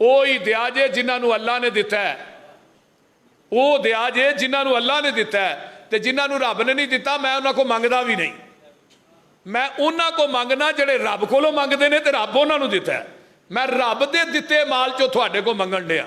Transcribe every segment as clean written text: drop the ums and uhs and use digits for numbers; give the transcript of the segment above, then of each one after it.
ਉਹ ਹੀ ਦਿਆ ਜੇ ਜਿਨ੍ਹਾਂ ਨੂੰ ਅੱਲਾਹ ਨੇ ਦਿੱਤਾ ਹੈ, ਉਹ ਦਿਆ ਜੇ ਜਿਨ੍ਹਾਂ ਨੂੰ ਅੱਲਾਹ ਨੇ ਦਿੱਤਾ ਹੈ, ਤੇ ਜਿਨ੍ਹਾਂ ਨੂੰ ਰੱਬ ਨੇ ਨਹੀਂ ਦਿੱਤਾ ਮੈਂ ਉਹਨਾਂ ਕੋਲ ਮੰਗਦਾ ਵੀ ਨਹੀਂ। ਮੈਂ ਉਹਨਾਂ ਕੋਲ ਮੰਗਣਾ ਜਿਹੜੇ ਰੱਬ ਕੋਲੋਂ ਮੰਗਦੇ ਨੇ ਤੇ ਰੱਬ ਉਹਨਾਂ ਨੂੰ ਦਿੱਤਾ ਹੈ। ਮੈਂ ਰੱਬ ਦੇ ਦਿੱਤੇ ਮਾਲ ਚੋਂ ਤੁਹਾਡੇ ਕੋਲ ਮੰਗਣ ਡਿਆ।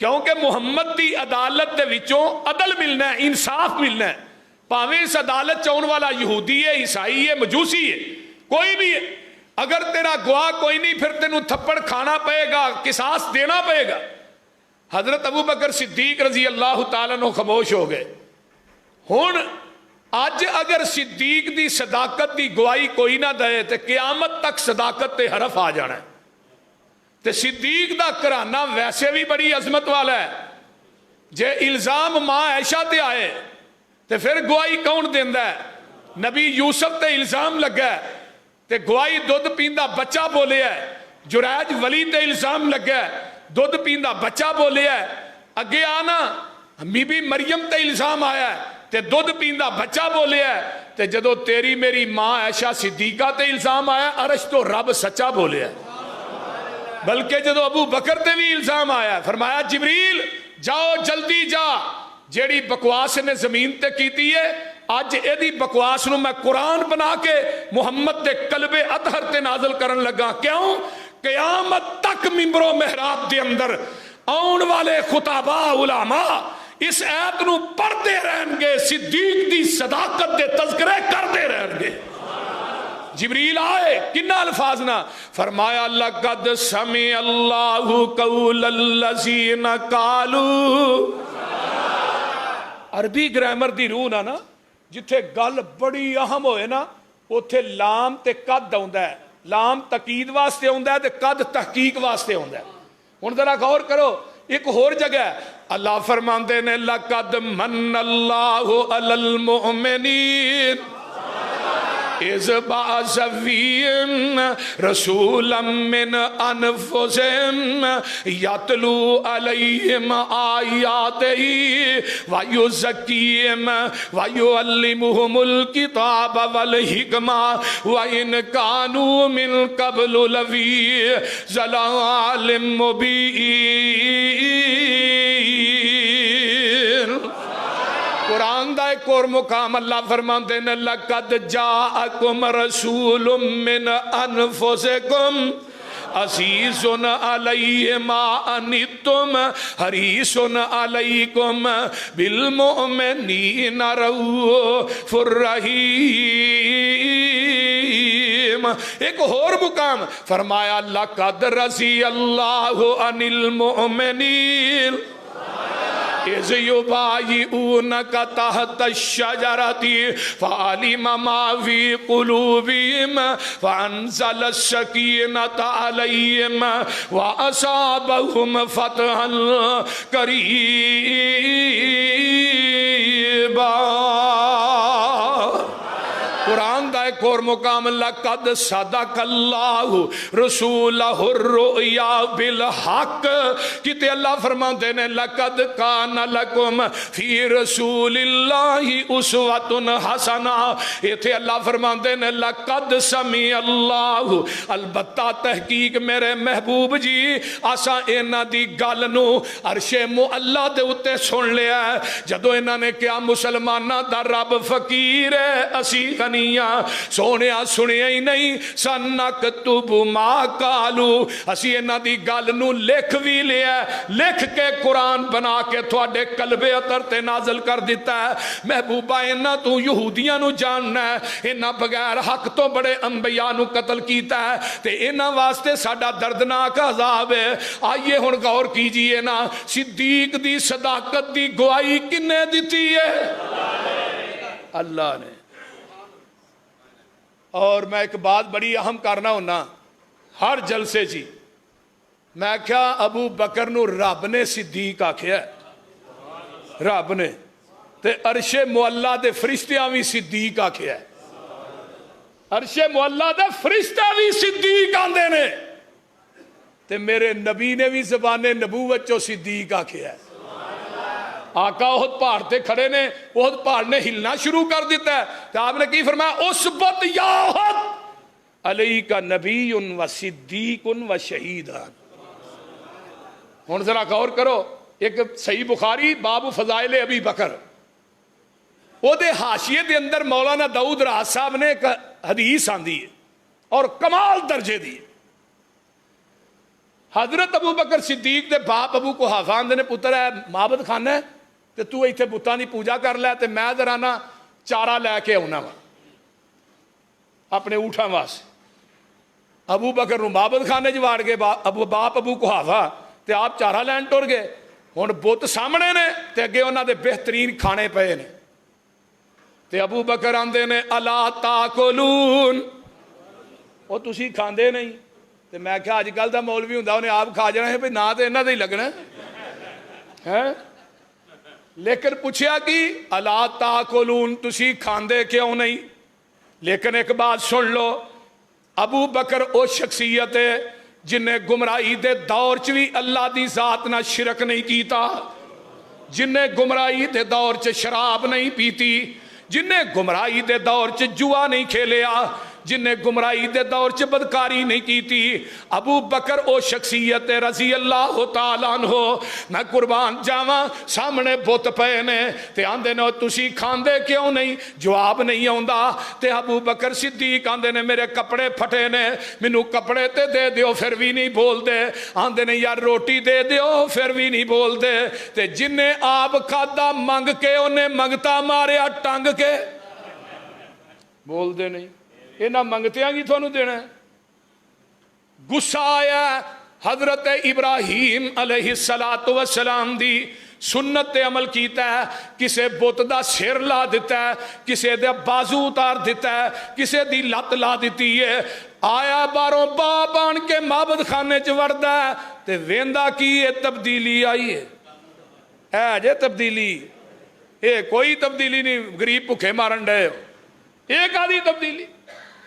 کیونکہ محمد دی عدالت دے وچوں عدل ملنا ہے، انصاف ملنا ہے. پاویں اس عدالت چون والا یہودی ہے، عیسائی ہے، مجوسی ہے، کوئی بھی ہے، اگر تیرا گواہ کوئی نہیں پھر تینوں تھپڑ کھانا پئے گا، قصاص دینا پئے گا. حضرت ابو بکر صدیق رضی اللہ تعالیٰ عنہ خاموش ہو گئے. ہن اج اگر صدیق دی صداقت دی گواہی کوئی نہ دے تو قیامت تک صداقت تے حرف آ جانا ہے. تے صدیق دا گھرانہ ویسے بھی بڑی عظمت والا ہے. جے الزام ماں عائشہ تے آئے تے پھر گواہی کون دیندا ہے؟ نبی یوسف تے الزام لگا ہے تے گواہی دودھ پیندا بچہ بولے ہے. جریج ولی تے الزام لگا ہے، دودھ پیندا بچہ بولے ہے. اگے آنا بی بی مریم تے الزام آیا ہے تے دودھ پیندا بچہ بولے ہے. تے جدو تیری میری ماں عائشہ صدیقہ تے الزام آیا عرش تو رب سچا بولے ہے. بلکہ جدو ابو بکر تے بھی الزام آیا فرمایا جبریل جاؤ جلدی جا، جیڑی بکواس نے زمین تے کیتی ہے اج ایدی بکواس نو میں قرآن بنا کے محمد دے قلب اطہر تے نازل کرن لگا. کیوں؟ قیامت تک ممبر و محراب دے اندر آن والے خطابہ علماء اس آیت نو پڑھتے رہن گے، صدیق دی صداقت دے تذکرے کرتے رہن گے. جبریل آئے کنہ الفاظ نہ فرمایا لقد سمع اللہ قول الذین قالوا. عربی گرامر دی روح نا جتھے گل بڑی اہم ہوئے نا اوتھے لام تے قد آوندا ہے. لام تقید واسطے آوندا ہے تے قد تحقیق واسطے آوندا ہے. ہن ذرا غور کرو ایک اور جگہ ہے اللہ فرماندے نے لقد من اللہ علی المؤمنین اذ بعث فیہم رسولا من انفسہم یتلو علیہم آیاتہ ویزکیہم ویعلمہم الکتاب والحکمہ وإن کانوا من قبل لفی ضلال مبین. قرآن دا ایک اور مقام اللہ فرماتے ہیں لقد جاءکم رسول من انفسکم عزیز علیہ ما عنتم حریص علیکم بالمؤمنین رؤوف الرحیم. ایک اور مقام فرمایا لقد رضی اللہ عن المؤمنین اذ یبایعونک تحت الشجرۃ فعلم ما فی قلوبہم فانزل السکینۃ علیہم واصابہم فتحا قریبا. قرآن دا ایک اور مقام لقد صدق اللہ رسولہ الرؤیا بالحق. کتے اللہ فرماتے ہیں لقد کان لکم فی رسول اللہ اسوۃ حسنہ. ایتھے اللہ فرماتے ہیں لقد سمع اللہ. البتہ تحقیق میرے محبوب جی آسا اینا دی گل نو عرش معلا دے اتے سن لیا ہے. جدو انہاں نے کیا مسلمانہ دا رب فقیر ہے اسی غنی سونیا سنیا ہی نہیں سنکتب ما قالو. اسی انہاں دی گل نو لکھ بھی لیا لکھ کے قرآن بنا کے تھوڑے قلب اطہر تے نازل کر دیتا ہے. محبوبہ انہاں تو یہودیاں نو جاننا ہے انہاں بغیر حق تو بڑے انبیاء نو قتل کیتا ہے تے انہاں واسطے ساڈا دردناک عذاب ہے. آئیے ہن غور کیجئے نا صدیق دی صداقت دی گواہی کنے دیتی ہے؟ اللہ نے. اور میں ایک بات بڑی اہم کرنا ہونا ہر جلسے جی میں کیا ابو بکر نو رب نے صدیق آکھیا ہے. رب نے تے عرش معلا دے فرشتیاں بھی صدیق آکھیا ہے. عرش معلا دے فرشتہ بھی صدیق آندے نے تے میرے نبی نے بھی زبان نبوت چو صدیق آکھیا ہے. آقا احد پہاڑ تے کھڑے نے احد پہاڑ نے ہلنا شروع کر دیتا ہے تو آپ نے کی فرمایا اسبت یا احد علیک نبی و صدیق و شہیدان. ہن ذرا غور کرو ایک صحیح بخاری باب فضائل ابی بکر او دے حاشیے دے اندر مولانا داؤد راز صاحب نے ایک حدیث آندی ہے اور کمال درجے دی. حضرت ابو بکر صدیق دے باپ ابو قحافہ آندے نے پتر ہے معبد خانہ ہے تے تو ایتھے بتاں دی پوجا کر لے تے میں ذرا نا چارہ لے کے آنا وا اپنے اونٹاں واسطے. ابو بکر نو معبد خانے چ واڑ گئے باپ ابو قحافہ تے آپ چارہ لین ٹر گئے. ہن بت سامنے نے تے اگے انہاں دے بہترین کھانے پئے نے تے ابو بکر آندے نے الا تاکلون او تسی کھاندے نہیں. تے میں کہا اج کل دا مولوی ہوندا انہیں آپ کھا جانا ہے بھئی نا تے انہاں دا ہی لگنا ہے. لیکن پوچھیا کہ الا تاکلون تسی کھاندے کیوں نہیں. لیکن ایک بات سن لو, ابو بکر او شخصیت ہے جن نے گمراہی دے دور چ بھی اللہ دی ذات نہ شرک نہیں کیتا, جن نے گمراہی دے دور چ شراب نہیں پیتی, جن نے گمراہی دے دور چ جوا نہیں کھیلیا, جن نے گمراہی دے دور چ بدکاری نہیں کیتی. ابو بکر او شخصیت رضی اللہ تعالیٰ عنہ. میں قربان جاواں سامنے بت پے نے تے آندے نے تسی کھاندے کیوں نہیں, جواب نہیں آوندا. تے ابو بکر صدیق آندے نے میرے کپڑے پھٹے نے مینوں کپڑے تے دے دیو پھر بھی نہیں بول دے. آندے نے یار روٹی دے دیو پھر بھی نہیں بول دے. تے جن نے آپ کھادا منگ کے انہیں منگتا ماریا ٹنگ کے بول دے نہیں. انہاں منگتیاں کی تھانوں دینا ہے. غصہ آیا حضرت ابراہیم علیہ السلام دی سنت تے عمل کیتا ہے. کسے بت دا سر لا دیتا ہے, کسے دے بازو اتار دیتا ہے, کسے دی لت لا دیتی ہے. آیا باروں باپ آن کے معبد خانے چ وڑدا ہے تے ویندا کی یہ تبدیلی آئی ہے. اے جے تبدیلی, اے کوئی تبدیلی نہیں, غریب بھکھے مارن ڈے ہو. ایک آدھی تبدیلی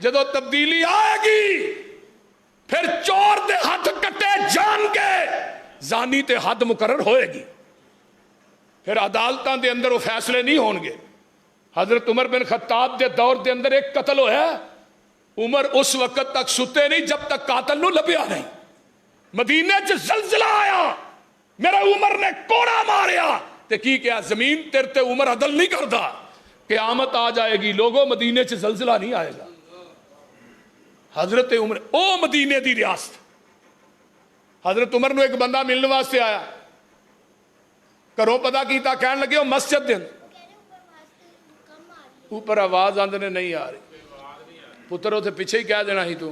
جدو تبدیلی آئے گی پھر چور دے ہاتھ کٹے جان کے زانی تے حد مقرر ہوئے گی. پھر عدالتاں دے اندر وہ فیصلے نہیں ہون گے. حضرت عمر بن خطاب دے دور دے اندر ایک قتل ہویا, عمر اس وقت تک ستے نہیں جب تک قاتل نو لبیا نہیں. مدینے چ زلزلہ آیا, میرا عمر نے کوڑا ماریا تے کی کیا زمین تیرتے عمر عدل نہیں کردا. قیامت آ جائے گی لوگوں مدینے چ زلزلہ نہیں آئے گا. حضرت عمر او مدینے دی ریاست. حضرت عمر نو ایک بندہ ملنے واسطے آیا, کرو پتا کیتا, کہنے لگے وہ مسجد دے اوپر آواز آندے نے نہیں آ رہی. پتر اتنے پیچھے ہی کہہ دینا ہی تو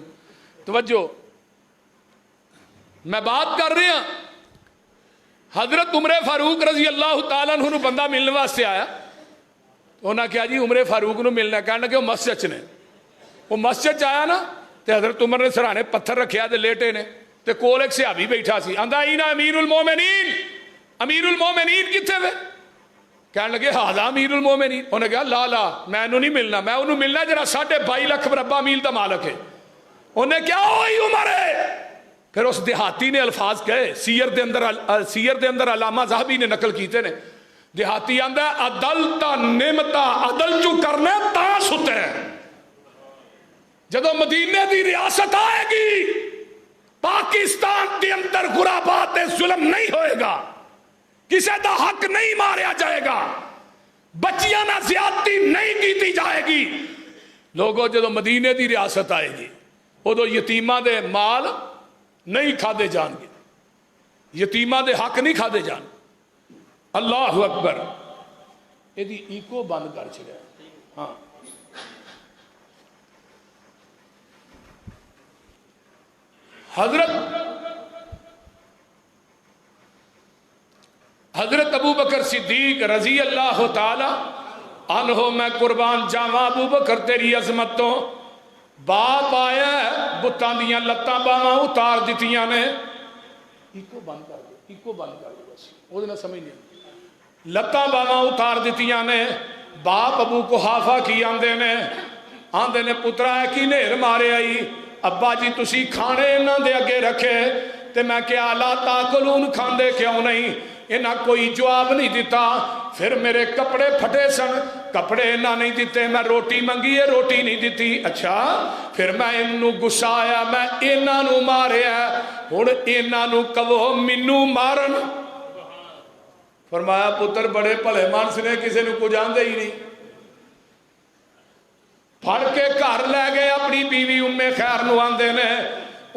توجہ میں بات کر رہے ہیں. حضرت عمر فاروق رضی اللہ تعالیٰ عنہ بندہ ملنے واسطے آیا. انہاں کیا جی عمر فاروق نو ملنا, کہنے لگے وہ مسجد نے. وہ مسجد آیا نا تے حضرت عمر نے سرانے پتھر رکھیا تے لیٹے نے تے کول ایک صحابی بیٹھا سی. آندا اینا امیر المومنین, امیر المومنین کتھے وے؟ کہنے لگے ہاذا امیر المومنین. انہیں کہا لا لا میں انہوں نہیں ملنا, میں انہوں ملنا جرا 22.5 لکھ مربع میل دا مالک ہے. انہیں کیا ہوئی عمر ہے. پھر اس دیہاتی نے الفاظ کہے, سیر دے اندر علامہ ذہبی نے نقل کیتے نے. دیہاتی آندا عدل تا نعمتا عدل جو کرنے تا ستے. جدو مدینے دی ریاست آئے گی پاکستان کے اندر غرابات ظلم نہیں ہوئے گا, کسی دا حق نہیں ماریا جائے گا, بچیاں نہ زیادتی نہیں کیتی جائے گی. لوگوں جدو مدینے دی ریاست آئے گی ادو یتیمہ دے مال نہیں کھادے جان گے, یتیمہ دے حق نہیں کھادے جان. اللہ اکبر. یہ دی ایکو بند کر چھڑیا. ہاں حضرت ابو بکر صدیق رضی اللہ تعالی عنہ میں قربان جاواں ابو بکر تیری عظمت تو. باپ آیا بتاں دیاں لتاں باواں اتار دتیاں نے. ایکو بند کر دو, ایکو بند کر دو, بس وہ نہ سمجھ نہیں. لتاں باواں اتار دتیاں نے. باپ ابو قحافہ کی آندے نے پترا ہے کی نیر مارے آئی. ابا جی تسی کھانے انہاں دے اگے رکھے تے میں کیا لا تاکلون کھاندے کیوں نہیں. انہاں کوئی جواب نہیں دیتا. پھر میرے کپڑے پھٹے سن, کپڑے انہاں نہیں دیتے. میں روٹی منگی ہے روٹی نہیں دیتی. اچھا پھر میں انہوں غصہ آیا, میں انہاں نو ماریا. ہن انہاں نو کہو مینوں مارن. فرمایا پتر بڑے بھلے مانس نے, کسی نو کچھ آندے ہی نہیں. پھڑ کے گھر لے گئے اپنی بیوی ام خیر نو. آندے نے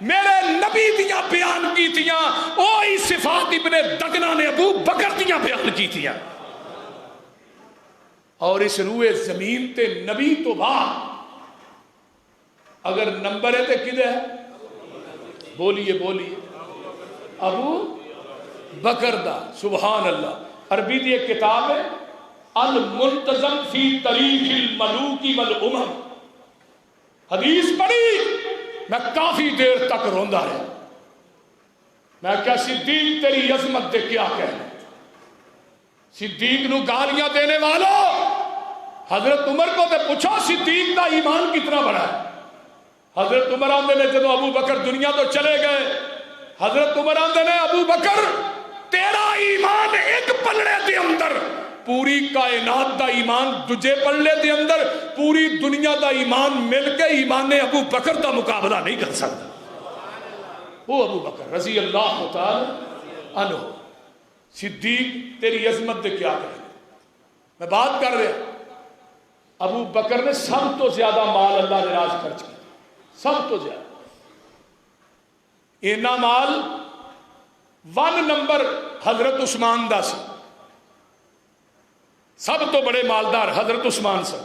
میرے نبی دیاں بیان کیتیاں اوہی صفات ابن دگنا نے ابو بکر دیاں بیان کیتیاں. اور اس روئے زمین تے نبی تو بعد اگر نمبر ہے تے کدھے ہے؟ بولیے بولیے. ابو بکر دا. سبحان اللہ. عربی دی ایک کتاب ہے المنتظم فی تاریخ الملوک والامم. حدیث پڑھی میں کافی دیر تک روندا رہا. میں کیا صدیق تیری عظمت دے کیا کہنا. صدیق نو گالیاں دینے والوں حضرت عمر کو تے پوچھو صدیق دا ایمان کتنا بڑا ہے. حضرت عمر آندے نے جدو ابو بکر دنیا تو چلے گئے حضرت عمر آندے نے ابو بکر تیرا ایمان ایک پلڑے دے اندر پوری کائنات دا ایمان دجے پلڑے دے اندر پوری دنیا دا ایمان مل کے ایمان ابو بکر دا مقابلہ نہیں کر سکتا. وہ ابو بکر رضی اللہ تعالی عنہ. صدیق تیری عظمت دے کیا کہے. میں بات کر رہا ابو بکر نے سب تو زیادہ مال اللہ نے راز خرچ کیا. سب تو زیادہ اینا مال 1 نمبر حضرت عثمان دا سی. سب تو بڑے مالدار حضرت عثمان سے.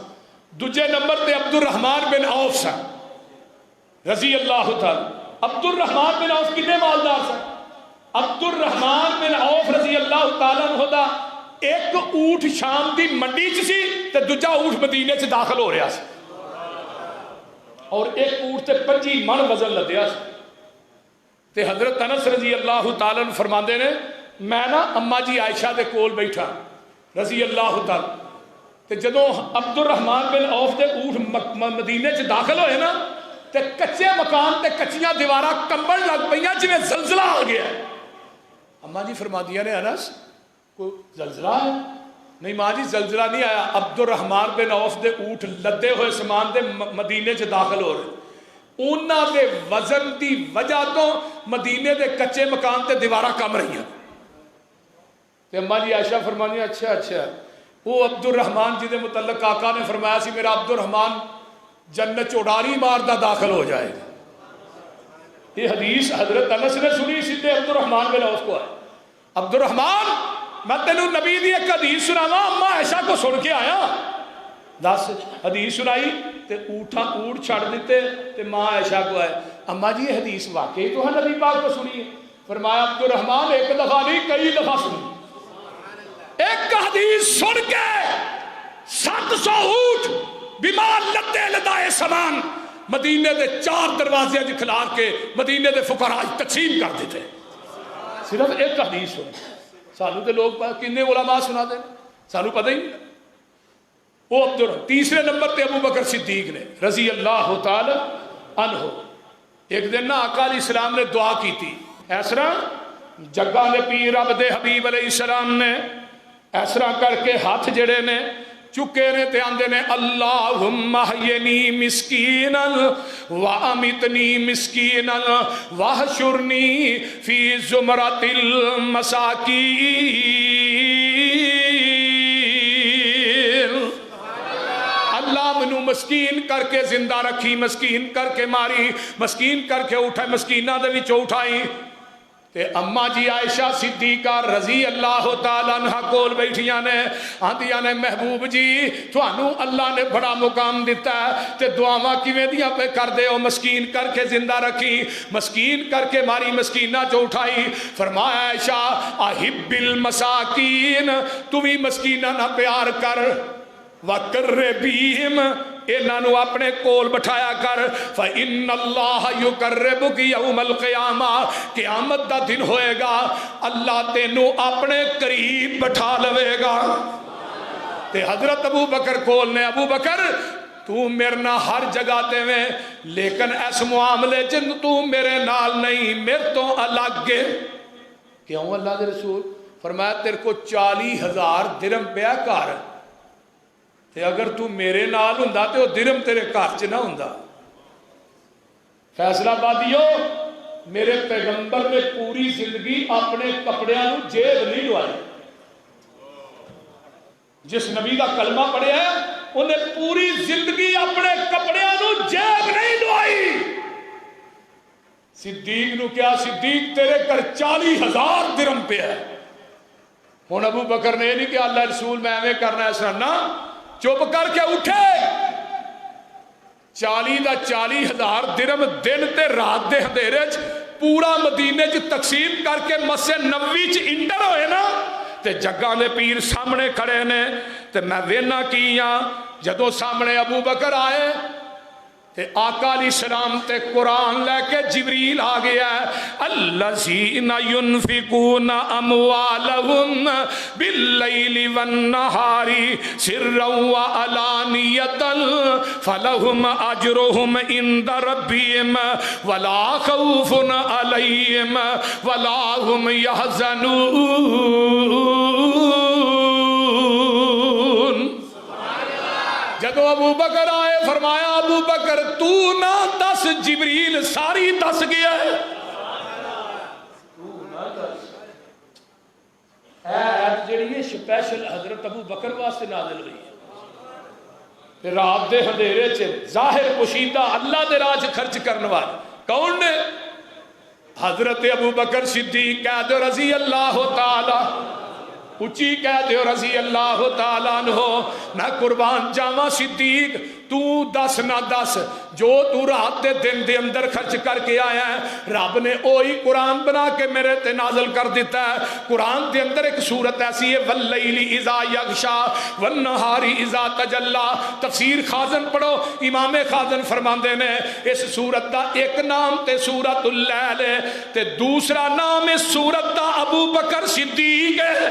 دوجے نمبر تے عبد الرحمن بن عوف سے رضی اللہ تعالی. عبد الرحمن بن عوف کتنے مالدار سے؟ عبد الرحمن بن عوف رضی اللہ تعالی عنہ دا ایک اونٹ شام دی منڈی چ سی تے دوجا اونٹ مدینے چ داخل ہو رہا سی اور ایک اونٹ تے 25 من وزن لدیا سی. تے حضرت انس رضی اللہ تعالی عنہ فرماندے نے میں نا اما جی عائشہ دے کول بیٹھا رضی اللہ تعالی. تے جدوں عبد الرحمن بن عوف دے اونٹ مدینے چ داخل ہوئے نا تے کچے مکان تے کچیاں دیواراں کمبن لگ پئیاں جویں زلزلہ آ گیا. اما جی فرما دیا نے انس کوئی زلزلہ ہے؟ نہیں ماں جی زلزلہ نہیں آیا. عبد الرحمن بن عوف دے اونٹ لدے ہوئے سامان دے مدینے چ داخل ہو رہے. انہاں دے وزن دی وجہ تو مدینے دے کچے مکان تے دیواراں کم رہی ہیں. تے اما جی عائشہ فرمانی اچھا وہ عبد الرحمن جی دے متعلق آقا نے فرمایا سی میرا عبد الرحمن جنت چوڑاری ماردہ داخل ہو جائے گا. یہ حدیث حضرت انس نے سنی سیدھے عبد الرحمن بن عوف کو ہے. عبد الرحمن میں تینوں نبی دی ایک حدیث سناواں اما عائشہ کو سن کے آیا. 10 حدیث سنائی تے اونٹ چھڑ دیتے تے ماں عائشہ کو آئے اما جی یہ حدیث واقعی تو ہے نبی پاک کو سنی ہے. فرمایا عبد الرحمن ایک دفعہ نہیں کئی دفعہ سنی. ایک حدیث سن کے 700 اونٹ بیمار لدے لدائے سامان مدینے دے 4 دروازے کھلا کے مدینے دے فقراء تقسیم کر دیتے. صرف ایک حدیث سن. سانو تے لوگ کنے علماء سنا دیں سانو پتہ ہی نہیں. وہ تیسرے نمبر تے ابو بکر صدیق نے رضی اللہ تعالی عنہ. ایک دن نا آقا علیہ السلام نے دعا کی تھی اس طرح جگہ نے پی رب دے حبیب علیہ السلام نے اس طرح کر کے ہاتھ جڑے نے چکے نے تے آندے نے اللہم احینی مسکینا وامیتنی مسکینا واحشرنی فی زمرۃ المساکین. اللہ منو مسکین کر کے زندہ رکھی مسکین کر کے ماری مسکین کر کے اٹھائے مسکینہ دے وچوں اٹھائی. تے اما جی عائشہ صدیقہ رضی اللہ تعالیٰ عنہ کول بیٹھیاں نے آندیاں نے محبوب جی تھانوں اللہ نے بڑا مقام دیتا ہے تے دعاواں کیویں دیاں پہ کر دے او مسکین کر کے زندہ رکھی مسکین کر کے ماری مسکینہ جو اٹھائی. فرمایا عائشہ احب المساکین تو بھی مسکینہ نہ پیار کر وقربیہم انہوں اپنے کول بٹھایا کر فَإِنَّ اللَّهَ يُقَرِّبُكِ يَوْمَ الْقِيَامَةِ قیامت دا دن ہوئے گا اللہ تینوں اپنے قریب بٹھا لوے گا. تے حضرت ابو بکر کول نے ابو بکر تو میرے نہ ہر جگہ تے میں لیکن اس معاملے جن تو میرے نال نہیں میرے تو الگ ہے. کیوں اللہ دے رسول؟ فرمایا تیرے کو 40,000 درہم پیا کر تے اگر تو میرے نال ہوندا تے وہ درہم تیرے گھر چ نہ ہوندا. فیصلہ بادیو میرے پیغمبر نے پوری زندگی اپنے کپڑیاں نو جیب نہیں لوائی. جس نبی کا کلمہ پڑھیا ہے انہیں پوری زندگی اپنے کپڑیاں نو جیب نہیں لوائی. صدیق نو کیا صدیق تیرے کر 40,000 درم پہ ہے. ہن ابو بکر نے نہیں کہ اللہ رسول میں ایویں کرنا ایسا نہ، چپ کر کے اٹھے. 40,000 درم دن تے رات دے اندھیرے چ پورا مدینے چ تقسیم کر کے مسجد نبوی چ انٹر ہوئے نا تے جگاں دے پیر سامنے کھڑے نے تے میں وینا کیاں جدوں سامنے ابو بکر آئے تے آقا علیہ السلام تے قرآن لے کے جبریل آ گیا ہے. الذین ینفقون اموالہم باللیل والنہار سرا وعلانیۃ فلہم اجرہم عند ربہم ولا خوف علیہم ولا هم یحزنون. جدو ابو بکر آئے فرمایا ابو بکر تو نہ دس، جبریل ساری دس گیا ہے. ایت جڑی ہے سپیشل حضرت ابو بکر واسطے نازل ہوئی ہے. رات دے اندھیرے چ ظاہر پوشیدہ اللہ دے راہ خرچ کرنے والے کون نے؟ حضرت ابو بکر صدیق کہہ دو رضی اللہ تعالی، اچھی کہہ دیو رضی اللہ تعالیٰ عنہ. میں قربان جاواں صدیق تو دس نہ دس، جو تو رات دے دن دے اندر خرچ کر کے آیا ہے رب نے اوہی قرآن بنا کے میرے تے نازل کر دیتا ہے. قرآن دے اندر ایک سورت ایسی ہے واللیل اذا یغشا والنہار اذا تجلی. تفسیر خازن پڑھو، امام خازن فرماندے نے اس سورت دا ایک نام تے سورت اللیل ہے تے دوسرا نام اس سورت دا ابو بکر صدیق ہے.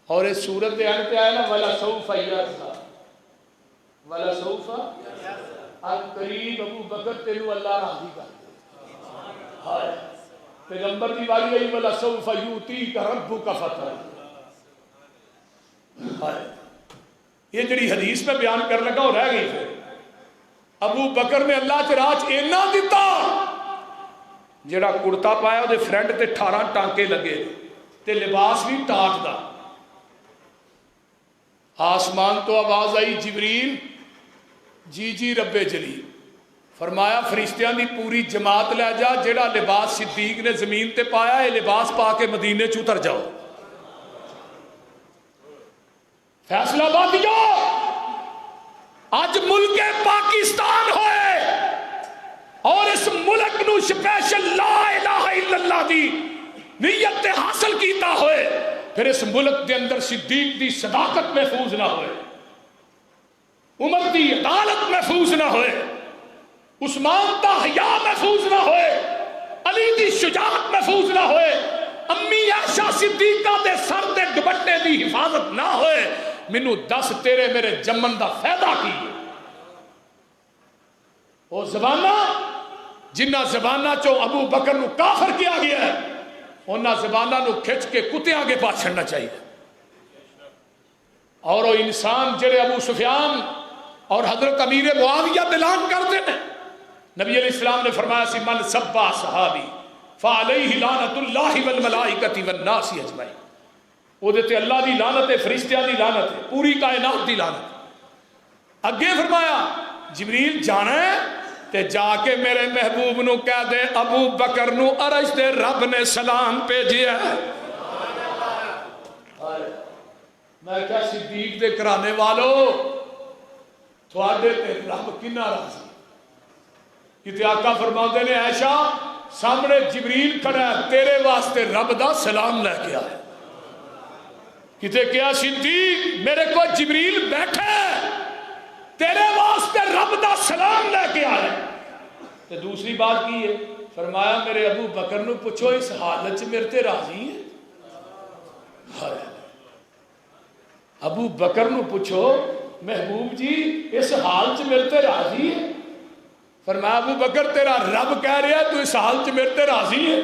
اور اس سورت دے اندر آیا نا وَلَسَوْفَ يَرْضَىٰ وَلَسَوْفَ اب قریب ابو بکر تینو اللہ راضی کر دے. پیغمبر دی والی ہے وَلَسَوْفَ يُؤْتِيكَ رَبُّكَ فَتَرْضَىٰ. یہ جڑی حدیث میں بیان کر لگا اور رہ گئی پھر ابو بکر نے اللہ چ راج اینا دیتا جڑا کرتا پایا وہ فرینڈ تے 18 ٹانکے لگے تے لباس بھی ٹاٹ دا. آسمان تو آواز آئی جبریل جی جی رب جلیل. فرمایا فرشتیاں دی پوری جماعت لے جا، جڑا لباس صدیق نے زمین تے پایا ہے لباس پا کے مدینے چ اتر جاؤ. فیصلہ بات جاؤ اج ملک پاکستان ہوئے اور اس ملک نو سپیشل لا الہ الا اللہ دی نیت حاصل کیتا ہوئے، پھر اس ملک دے اندر صدیق دی صداقت محفوظ نہ ہوئے، عمر دی عدالت محفوظ نہ ہوئے، عثمان دا حیا محفوظ نہ ہوئے، علی دی شجاعت محفوظ نہ ہوئے، امی عائشہ صدیقہ دے سر دے دوپٹے دی حفاظت نہ ہوئے، مینوں دس تیرے میرے جمن دا فائدہ کی ہے؟ وہ زبانہ جنہ زبانہ چو ابو بکر نو کافر کیا گیا ہے انہاں زبانہ نو کھچ کے کتے آگے پاس چھڑنا چاہیے. اور وہ انسان جڑے ابو سفیان اور حضرت امیر معاویہ اعلان کر دے نبی علیہ السلام نے فرمایا سی من سبا صحابی فعلیہ لعنت اللہ والملائکۃ والناس اجمعین. وہ دیتے اللہ دی لعنت ہے، فرشتیاں دی لعنت ہے، پوری کائنات دی لعنت ہے. اگے فرمایا جبریل جانا ہے تے جا کے میرے محبوب نو کہہ دے ابو بکر نو عرش دے رب نے سلام بھیجیا ہے. میں کیا صدیق دے کرانے والو تھوڑے تے رب کنا راضی. کتے آقا فرماتے نے عائشہ سامنے جبریل کھڑا ہے تیرے واسطے رب دا سلام لے کے آئے. کتے کیا صدیق میرے کو جبریل بیٹھے تیرے واسطے رب دا سلام لے کے آئے. تو دوسری بات کی ہے فرمایا میرے ابو بکر نو پوچھو اس حالت سے میرے تے راضی ہیں؟ ابو بکر نو پوچھو محبوب جی اس حال سے میرے تے راضی ہیں؟ فرمایا ابو بکر تیرا رب کہہ رہا ہے تو اس حال سے میرے تے راضی ہے؟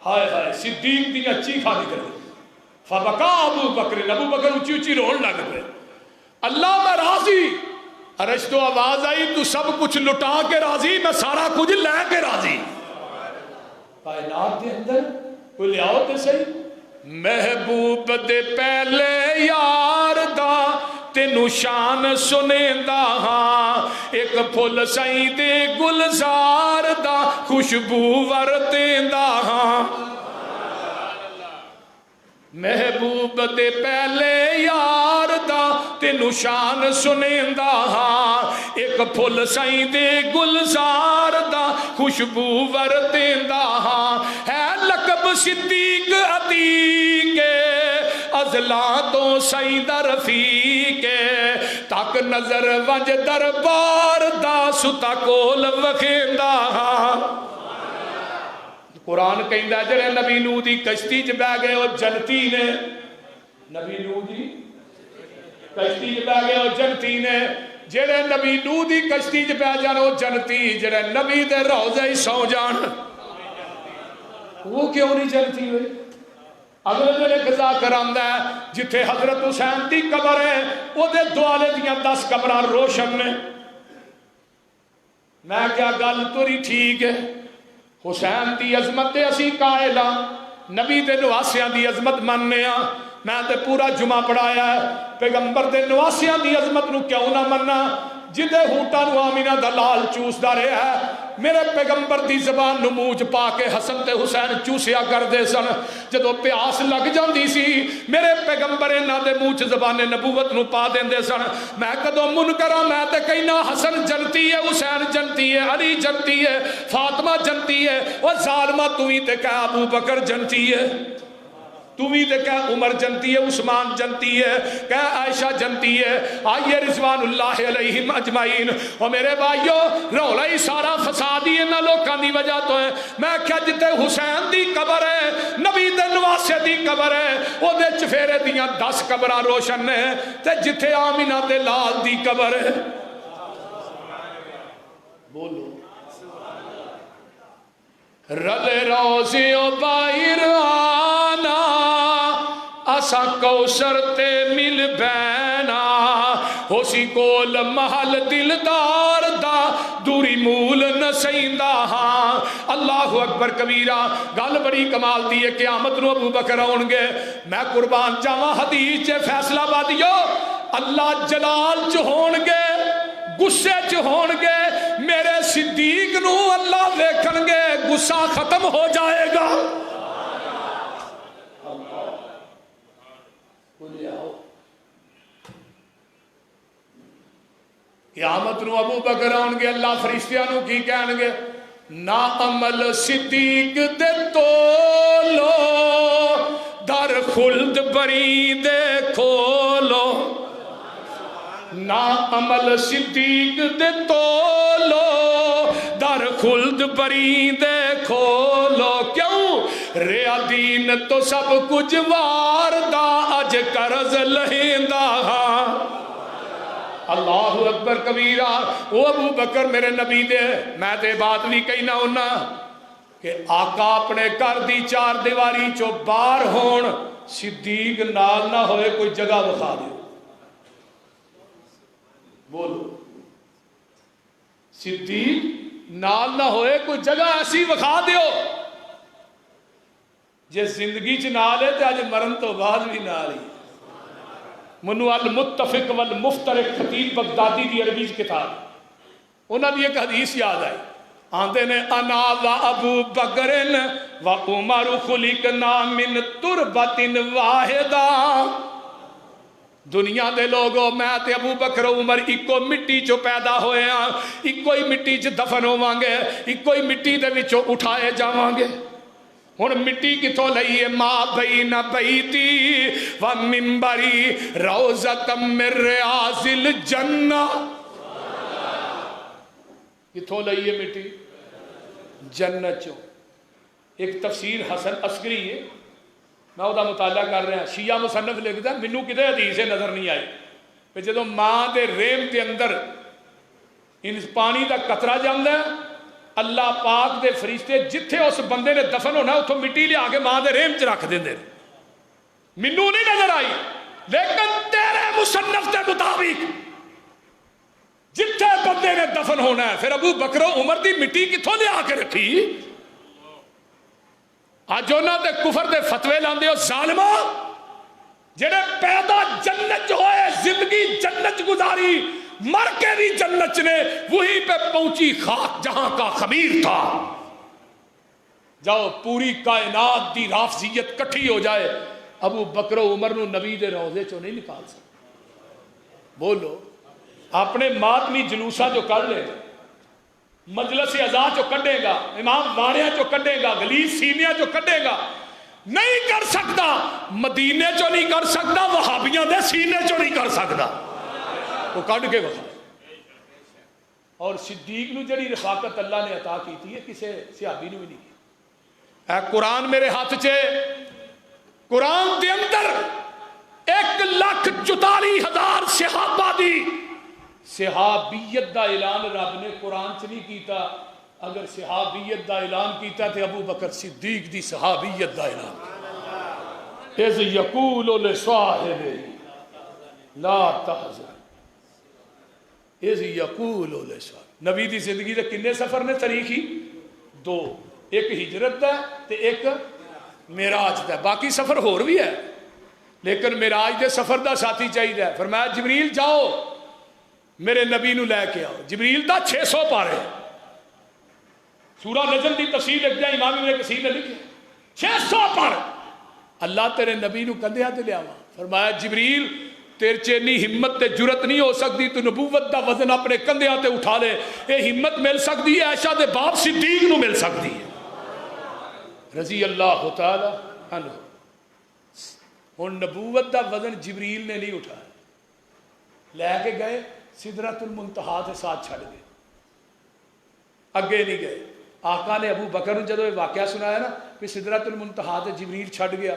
ہائے ہائے صدیق دی اچھی کھا نکل گئی. فبکا ابو بکر، ابو بکر اونچی اونچی رون لگ پے. اللہ میں راضی. عرش تو آواز آئی تو سب کچھ لٹا کے راضی، میں سارا کچھ لے کے راضی. کائنات کے اندر کوئی لے آؤ تے صحیح محبوب دے پہلے یار دا تینو شان سنیندا ہاں ایک پھل سائیں دے گلزار دا خوشبو ورتیندا ہاں محبوب دے پہلے یار دا تینو شان سنیندا ہاں ایک پھل سائیں دے گلزار دا خوشبو ورتیندا ہاں ہے لقب صدیق عتیق ازلاں تو سائیں دا رفیق تک نظر ونج دربار دا ستا کول وکھیندا ہاں قرآن کہندا جڑے نبی نوح دی کشتی چ بہ گئے وہ جنتی نے نبی نوح دی کشتی چ بہ گئے وہ جنتی نے جڑے نبی نوح دی کشتی چ بہ جان وہ جنتی جڑے نبی دے روضے سو جان وہ کیوں نہیں جنتی ہوئے اگر میرے قضا کراندا ہے جتھے حضرت حسین دی قبر ہے وہ دے دوالے دیاں 10 قبراں روشن نے میں کیا گل توری ٹھیک ہے حسین دی عظمت تے اسی قائل ہاں نبی دے نواسیاں دی عظمت مننے ہاں میں تے پورا جمعہ پڑھایا ہے پیغمبر دے نواسیاں دی عظمت نو کیوں نہ مننا جدے ہوٹا نو آمینہ دا لال چوس دا رہے ہے میرے پیغمبر دی زبان نو منہ چ پا کے حسن تے حسین چوسیا کر دے سن جدو پیاس لگ جاندی سی میرے پیغمبر انہاں دے منہ چ زبان نبوت نو پا دیندے سن میں کدو منکراں میں تے کہنا حسن جنتی ہے حسین جنتی ہے علی جنتی ہے فاطمہ جنتی ہے وہ ظالمہ تو ہی تے کہ ابو بکر جنتی ہے تو بھی تے کہہ عمر جنتی ہے عثمان جنتی ہے کہہ عائشہ جنتی ہے آئیے رضوان اللہ علیہم اجمعین اور میرے بھائیو رولا ہی سارا فسادی انہا لوکاں دی وجہ تو ہے میں کیا جتے حسین دی قبر ہے نبی دے نواسے دی قبر ہے وہ دے چفیرے دیاں 10 قبرہ روشن ہے تے جتے آمینہ دے لال دی قبر ہے بولو رل روزیوں باہر آنا اسا کوثر تے مل بینا ہو سی کول محل دلدار دا دوری مول نسیندا ہاں اللہ اکبر کبیرہ گل بڑی کمال دی ہے قیامت نو ابو بکر آن گے میں قربان جاواں حدیث چے فیصلہ بادیو اللہ جلال چ ہون گے غصے چ ہون گے میرے صدیق نو اللہ دیکھن گے غصہ ختم ہو جائے گا قیامت نو ابو بکر آن گے اللہ فرشتیاں نو کی کہن گے نا عمل صدیق دے تولو در خلد بری دے کھولو نا عمل صدیق دے تولو در خلد بری دے کھولو کیوں ریا دین تو سب کچھ واردہ اج قرض لہندہ اللہ اکبر کبیرہ وہ ابو بکر میرے نبی دے میں تے بات بھی کہنا ہونا کہ آقا اپنے گھر دی 4 دیواری چو باہر ہون صدیق نال نہ ہوئے کوئی جگہ بخا دے بولو صدیق نال نہ ہوئے کوئی جگہ ایسی بخا دیو جس زندگی چ نال ہے تے اج مرن تو بعد بھی نال ہی منو المتفق والمفترق خطیب بغدادی دی عربی کتاب انہاں دی ایک حدیث یاد آئی آندے نے انا و ابو بکرن و عمر خلقنا من تربت واحدہ دنیا دے لوگوں میں تے ابو بکر عمر ایکو مٹی چو پیدا ہوئے ہیں ایکو ہی مٹی چ دفن ہوواں گے ایکو ہی مٹی دے وچوں اٹھائے جاواں گے ہن مٹی کتھوں لئی ہے ما بین بیتی و منبری روضۃ من ریاض الجنہ کتھوں لئی ہے مٹی جنت چوں ایک تفسیر حسن عسکری ہے میں وہ مطالعہ کر رہا شیعہ مصنف لکھتا ہے منو کدے حدیث نظر نہیں آئی کہ جدو ماں دے ریم کے اندر پانی دا قطرہ جاندا ہے اللہ پاک دے فرشتے جتھے اس بندے نے دفن ہونا اتھوں مٹی لیا کے ماں دے ریم چ رکھ دیں دے منو نہیں نظر آئی لیکن تیرے مصنف دے مطابق جتھے بندے نے دفن ہونا ہے پھر ابو بکر و عمر دی مٹی کتھوں لیا کے رکھی آج انہاں دے کفر دے فتوے لاندے ہو ظالمہ جڑے پیدا جنت ہوئے زندگی جنت گزاری مر کے بھی جنت نے وہیں پہ پہنچی خاک جہاں کا خمیر تھا. جاؤ پوری کائنات دی رافضیت کٹھی ہو جائے ابو بکر و عمر نو نبی دے روضے چوں نہیں نکال سکتے. بولو اپنے ماتمی جلوسا جو کر لے مجلس عزا جو کڈے گا امام واڑیاں جو کڈے گا گلیس سینیاں جو کڈے گا نہیں کر سکتا. مدینے چو نہیں کر سکتا وہابیاں دے سینے چو نہیں کر سکتا وہ کڈ کے وہاں. اور صدیق نو جڑی رفاقت اللہ نے عطا کی تھی کسے صحابی نو بھی نہیں کی. اے قرآن میرے ہاتھ چے قرآن دے اندر 1,44,000 صحابہ دی صحابیت دا اعلان رب نے قرآن چ نہیں کیتا. اگر صحابیت دا اعلان کیتا تے ابو بکر صدیق دی صحابیت دا اعلان. اذ یقول لصاحبہ لا تحزن اذ یقول لصاحبہ. نبی دی زندگی دے کنے سفر نے تاریخی 2 ایک ہجرت دا تے ایک معراج دا. باقی سفر ہور بھی ہے لیکن معراج دے سفر دا ساتھی چاہیے. فرمایا جبریل جاؤ میرے نبی نو لے کے آؤ. جبریل دا 600 پارے سورہ نجم دی تفسیر لکھ جائے امام ابن کثیر نے لکھے 600 پارے. اللہ تیرے نبی نو کندھیاں تے لیا. فرمایا جبریل تیرے چ اتنی ہمت تے جرت نہیں ہو سکتی تو نبوت دا وزن اپنے کندھیاں تے اٹھا لے. یہ ہمت مل سکتی ہے عائشہ دے باپ صدیق نو مل سکتی ہے رضی اللہ تعالی عنہ. ہن نبوت دا وزن جبریل نے نہیں اٹھایا. لے کے گئے سدرۃ المنتہا کے ساتھ چھڑ گئے اگے نہیں گئے. آقا نے ابو بکر جدو یہ واقعہ سنایا نا کہ سدرۃ المنتہا تے جبریل چھڑ گیا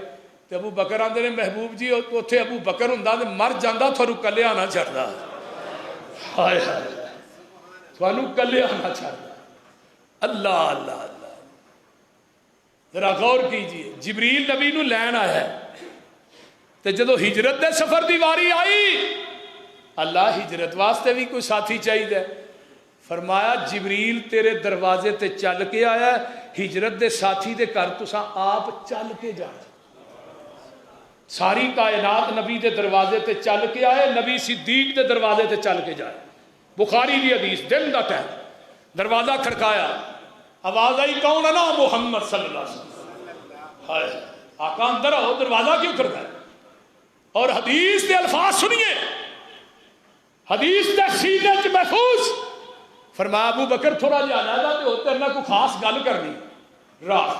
تے ابو بکر آندے نے محبوب جی اوتھے ابو بکر ہوندا تے مر جاندا تھانوں کلیا نہ چھڑدا. ہائے ہائے تھانوں کلیا نہ چھڑدا. اللہ اللہ اللہ ذرا غور کیجئے. جبریل نبی نو لین آیا ہے تے جدو ہجرت دے سفر دی واری آئی اللہ ہجرت واسطے بھی کوئی ساتھی چاہیے. فرمایا جبریل تیرے دروازے تے چل کے آیا ہجرت دے ساتھی دے گھر تساں آپ چل کے جانا. ساری کائنات نبی دے دروازے تے چل کے آئے نبی صدیق دے دروازے تے چل کے جائے. بخاری دی حدیث دن دا ٹائم دروازہ کھڑکایا آواز آئی کون ہے نا محمد صلی اللہ علیہ وسلم. ہائے آقا اندر آؤ دروازہ کیوں کھڑکایا. اور حدیث دے الفاظ سنیے حدیث دے سینے چ محفوظ. فرمایا ابو بکر تھوڑا جہا علیحدہ تے ہوتے نہ کوئی خاص گل کرنی راز.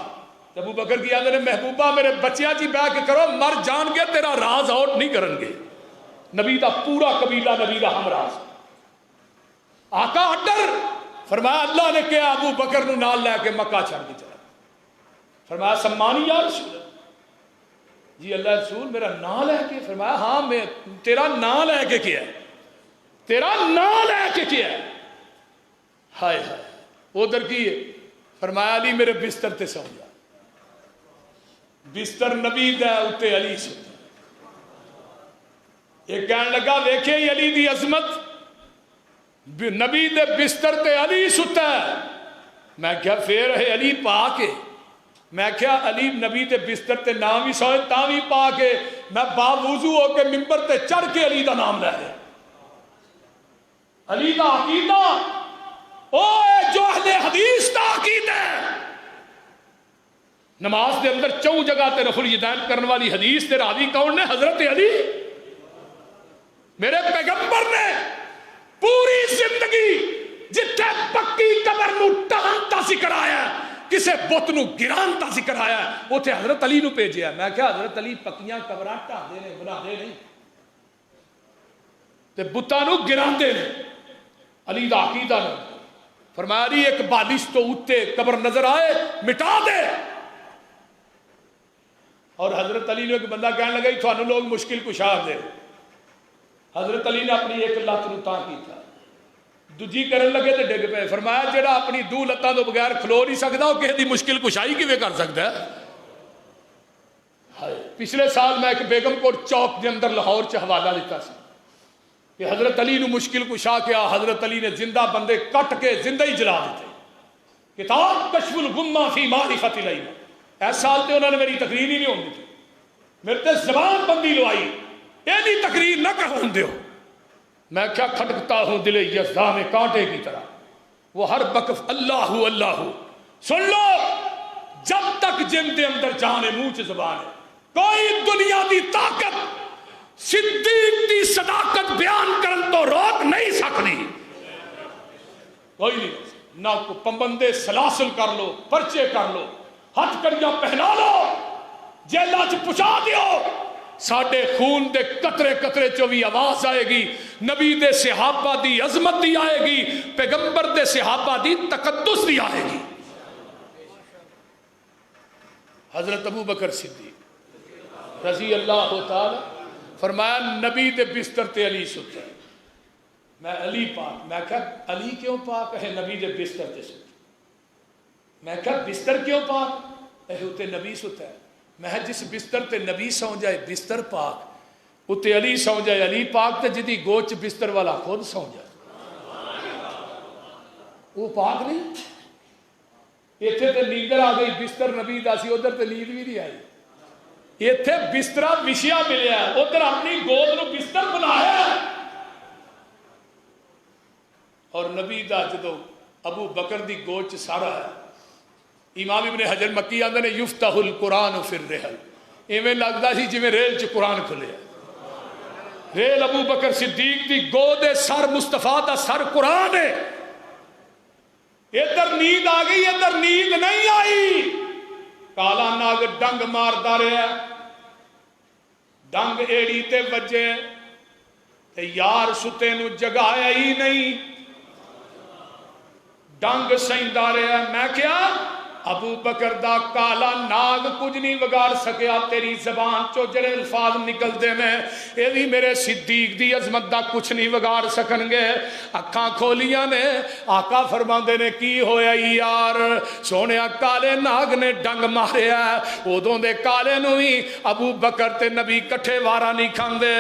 ابو بکر کی آدھے محبوبہ میرے بچیاں جی بہ کے کرو مر جان گے تیرا راز آؤٹ نہیں کرن گے. نبی دا پورا قبیلہ نبی دا ہمراز. آقا اڈر. فرمایا اللہ نے کیا ابو بکر نو نال لے کے مکہ چھڑ کے چلا. فرمایا سمانی یا رسول جی اللہ رسول میرا نام لے کے. فرمایا ہاں میں تیرا نام لے کے کیا ہے تیرا نام لے کے کیا ہے. ہائے ہائے ادھر کی ہے. فرمایا علی میرے بستر تے سو جا. بستر نبی دا اتے علی سے ایک کہنے لگا ویکھے علی دی عظمت نبی دے بستر تے علی ستا ہے. میں کیا پھر ہے علی پا کے میں کیا علی نبی دے بستر تے نام ہی سوئے تاں بھی پا کے میں باوضو ہو کے ممبر تے چڑھ کے علی دا نام لے لیا. علی دا عقیدہ او جو اہل حدیث دا عقیدہ ہے. نماز دے اندر 4 جگہ تے رفع الیدین کرنے والی حدیث دے راوی کون نے حضرت علی. میرے پیغمبر نے پوری زندگی جتھے پکی قبر نو ٹہانتا ذکر آیا کسے بت نو گرانتا ذکر آیا اوتھے حضرت علی نو بھیجیا. میں کہا حضرت علی پکیاں قبراں ٹھاندے نے بناندے نہیں تے بتاں نو گراندے نے. علی دا عقیدہ نے. فرمایا علی ایک بالش تو اتے قبر نظر آئے مٹا دے. اور حضرت علی نے ایک بندہ کہنے لگا تھانوں لوگ مشکل کشا دے. حضرت علی نے اپنی ایک لت نو تاں کیتا دوجی کرن لگے تے ڈگ پے. فرمایا جڑا اپنی 2 لتاں تو بغیر کھلو نہیں سکدا وہ کسی دی مشکل کشائی کیویں کر سکدا ہے. پچھلے سال میں ایک بیگم کوٹ چوک دے اندر لاہور چ حوالہ دیتا سی کہ حضرت علی نو مشکل کشا کیا. حضرت علی نے زندہ بندے کٹ کے زندہ ہی جلا دیتے. کتاب کشف الغمہ فی معرفت الائمہ. اس سال تے انہوں نے میری تقریر ہی نہیں ہوندی تھی. میرے تے زبان بندی لوائی، ایلی تقریر نہ کرون دیو۔ میں کیا کھٹکتا ہوں دل یزداں میں کانٹے کی طرح، وہ ہر وقف اللہ اللہ۔ سن لو، جب تک جن دے اندر جان ہے، منہ چ زبان ہے، کوئی دنیا دی طاقت صدیق دی صداقت بیان کرن تو روک نہیں سکتی، کوئی نہیں۔ نہ کو پابندے سلاسل کر لو، پرچے کر لو، ہتھ کڑیاں پہنا لو، جیلہ چ پہنچا دیو، ساڈے خون دے قطرے قطرے چو بھی آواز آئے گی، نبی دے صحابہ دی عظمت دی آئے گی، پیغمبر دے صحابہ دی تقدس دی آئے گی۔ حضرت ابو بکر صدیق رضی اللہ تعالی فرمایا، نبی دے بستر تے علی ستا ہے، میں علی پاک، میں کہا علی کیوں پاک ہے، نبی دے بستر تے ستا، میں کہا بستر کیوں پاک ہے، اتے نبی ستا ہے، میں جس بستر تے نبی سو جائے بستر پاک، اتے علی سو جائے علی پاک، تے جدی گوچ بستر والا خود سو جائے وہ پاک نہیں۔ ایتھے تے نیندر آ گئی، بستر نبی دا سی، ادھر تے نیند بھی نہیں آئی، ایتھے بسترا وشیا ملیا، ادھر اپنی گود نو بستر بنایا۔ اور نبی دا جدو ابو بکر دی گود چ سارا ہے، امام ابن حجر مکی آندے نے یفتح القرآن فی الرحل، ایویں لگدا سی جویں ریل چ قرآن کھلیا، ریل ابو بکر صدیق دی گود سر مصطفیٰ دا سر قرآن ہے۔ ادھر نیند آ گئی، ادھر نیند نہیں آئی، کالا ناگ ڈنگ ماردا رہا، ڈنگ ایڑی تے وجے تے یار ستے نو جگایا ہی نہیں، ڈنگ سیندا رہا۔ میں کیا ابو بکر دا کالا ناگ کچھ نہیں بگاڑ سکیا، تیری زبان چو جڑے الفاظ نکل دے میں اے بھی میرے صدیق دی عظمت دا کچھ نہیں بگاڑ سکن گے۔ اکھاں کھولیاں نے، آقا فرماندے نے کی ہویا یار سونے کالے ناگ نے ڈنگ ماریا، ادوں دے کالے نو ہی ابو بکر تے نبی کٹھے وارا نہیں کھاندے،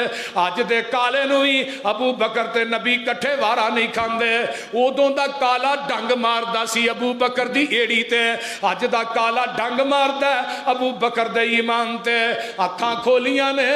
اج دے کالے نو ہی ابو بکر تے نبی کٹھے وارا نہیں کھاندے۔ ادوں دا کالا ڈنگ ماردا سی ابو بکر دی ایڑی تے، اج دا کالا ڈنگ ماردا ابو بکر دے ایمان تے۔ اکھاں کھولیاں نے،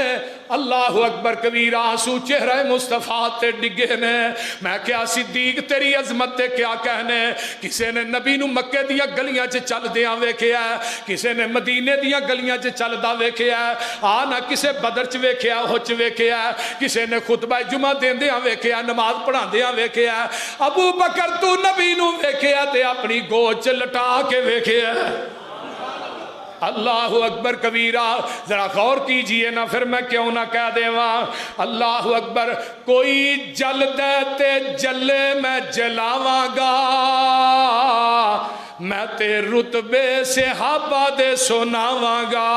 اللہ اکبر کبیرہ، آنسو چہرہ مصطفیٰ تے ڈگے نے۔ میں کیا صدیق تیری عظمت تے کیا کہنے، کسے نے نبی نو مکے دیا گلیاں چ چل دیاں ویکھیا، کسے نے مدینے دیا گلیاں چ چلدا ویکھیا، آ نہ کسے بدر چ ویکھیا، ہوچ ویکھیا، کسے نے خطبہ جمعہ دیندیاں ویکھیا، نماز پڑھاندیاں ویکھیا، ابو بکر تو نبی نو ویکھیا تے اپنی گود چ لٹا کے ویکھیا۔ اللہ اکبر کبیرہ، ذرا غور کیجئے نا، پھر میں کیوں نہ کہہ دیواں اللہ اکبر۔ کوئی جل دے تے جلے میں جلاواں گا، میں تے رتبے صحابہ دے سناواں گا۔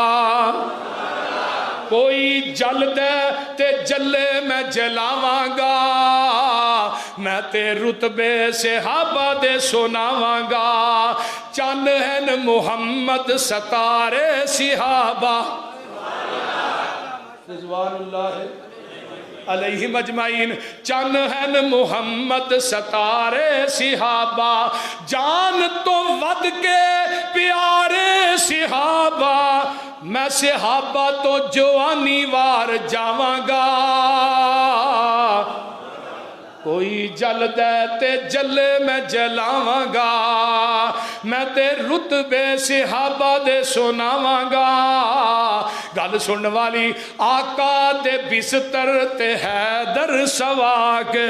کوئی جل دے تے جلے میں جلاواں گا، میں تے رتبے صحابہ دے سناواں گا۔ چند ہیں محمد ستارے صحابہ رضوان اللہ علیہ مجمعین، چند ہیں محمد ستارے صحابہ، جان تو ود کے پیارے صحابہ، میں صحابہ تو جوانی وار جاواں گا۔ کوئی جل دے تے جلے میں جلاواں گا، میں تے رتبے صحابہ دے سناواں گا۔ گل سن والی، آقا دے بستر تے حیدر سوا کے،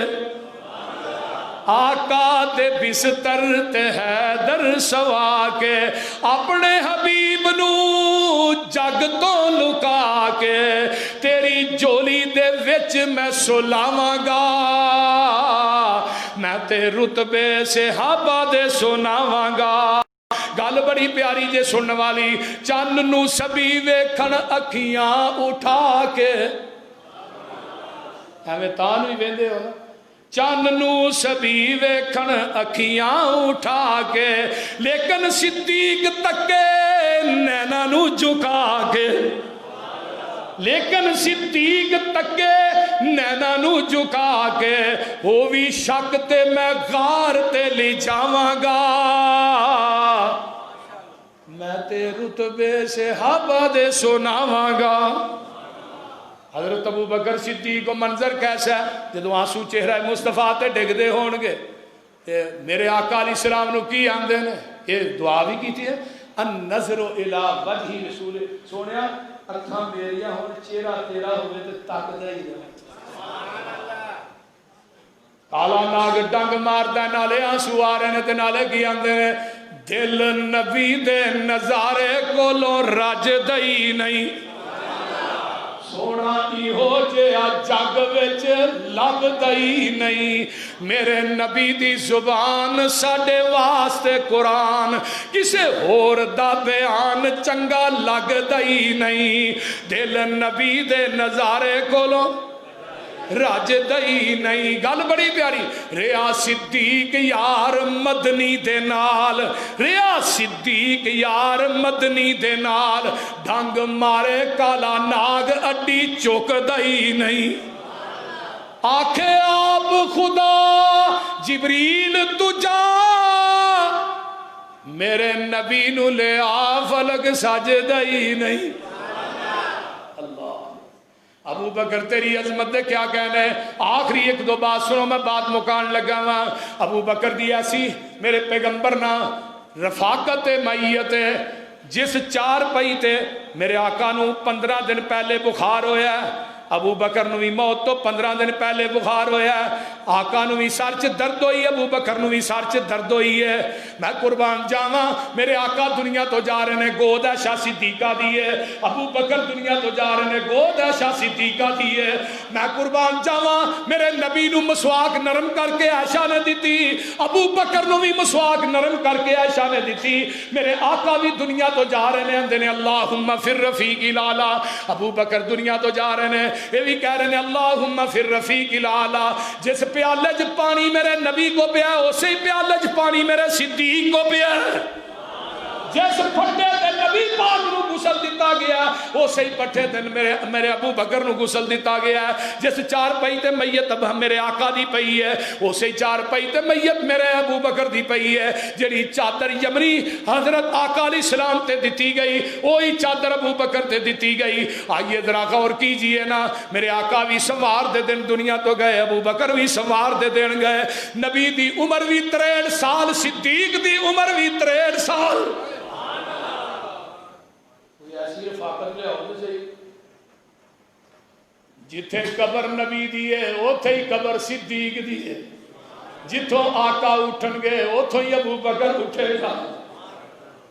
آقا دے بستر تے حیدر سوا کے، اپنے حبیب نو جگ تو لکا کے، تیری جولی دے وچ میں سلاواں گا، میں تے رتبے صحابہ دے سناواں گا۔ گل بڑی پیاری جے سنن والی، چن نو سبھی ویکھن اکھیاں اٹھا کے، ایویں تاں نو ہی ویندے ہو نا، چن نو سبھی ویکھن اکھیاں اٹھا کے، لیکن صدیق تکے نینا نو جھکا کے، لیکن صدیق تکے نینا نو جھکا کے، وہ بھی شک تے میں غار تے لے جاواں گا، میں تے رتبے صحابہ دے سناواں گا۔ حضرت ابو بکر صدیق کو منظر کیسا ہے جدو آنسو چہرہ مصطفیٰ تے ڈگ دے ہون گے، میرے آقا علیہ السلام نو کی آندے نے، یہ دعا بھی کی تھی ہے، النظر الی وجہ رسول، سونیا ارتھاں میریاں ہون چہرہ تیرا ہوئے تے تک دے ہی رہے، کالا ناگ ڈنگ ماردا نالے آنسو آ رہے نے تے نالے کی آندے نے، دل نبی دے نظارے کولوں رج دئی نہیں، سونا ای ہو جیا جگ وچ لب دئی نہیں، میرے نبی دی زبان ساڈے واسطے قرآن، کسے ہور دا بیان چنگا لگ دئی نہیں، دل نبی دے نظارے کولوں رج دئی نہیں۔ گل بڑی پیاری، ریا صدیق یار مدنی دے نال، ریا صدیق یار مدنی دے نال، ڈنگ مارے کالا ناگ اڈی چک دئی نہیں، آکھے آپ خدا جبریل تجا میرے نبی نو لے آ فلک سج دئی نہیں۔ ابو بکر تیری عظمت دے کیا کہنا ہے، آخری ایک دو بات سنو میں بات مکان لگا ہوا۔ ابو بکر دی ایسی میرے پیغمبر نا رفاقت معیت ہے، جس چار پئی تے میرے آقا نو 15 دن پہلے بخار ہویا ہے، ابو بکر نو بھی موت تو 15 دن پہلے بخار ہویا ہے، آقا نو بھی سر چ درد ہوئی ہے، ابو بکر نو بھی سر چ درد ہوئی ہے، میں قربان جاواں میرے آقا دنیا تو جا رہے نے، گود عائشہ صدیقہ دی ہے، ابو بکر دنیا تو جا رہے نے، گود عائشہ صدیقہ دی ہے، میں قربان جاواں میرے نبی نو مسواک نرم کر کے عائشہ نے دیتی، ابو بکر نو بھی مسواک نرم کر کے عائشہ نے دیتی، میرے آقا بھی دنیا تو جا رہے نے، اندے نے اللہم فر رفیق الاعلی، ابو بکر دنیا تو جا رہے نے، یہ بھی کہہ رہے ہیں اللہم فر رفیق الاعلی، جس پیالے چ پانی میرے نبی کو پیا ہے اسی پیالے چ پانی میرے صدیق کو پیا ہے، جس پھٹے تے نبی پاک نو غسل دیتا گیا اسی پٹھے تے میرے ابو بکر نو غسل دیتا گیا ہے، جس چار پئی تے میت میرے آقا دی پئی ہے اسی چار پئی تے میت میرے ابو بکر دی پئی ہے، جڑی چادر یمنی حضرت آقا علیہ السلام تے دیتی گئی وہی چادر ابو بکر تے دیتی گئی۔ آئیے ذرا غور کیجئے نا، میرے آقا بھی سوار دے دن دنیا تو گئے، ابو بکر بھی سوار دے دن گئے، نبی دی عمر بھی 63 سال، صدیق دی عمر بھی 63 سال، ایسی رفاقت لے آؤ صحیح، جتھے قبر نبی دی ہے اوتھے ہی قبر صدیق دی ہے، جتھوں آقا اٹھن گے اوتھوں ہی ابو بکر اٹھے گا،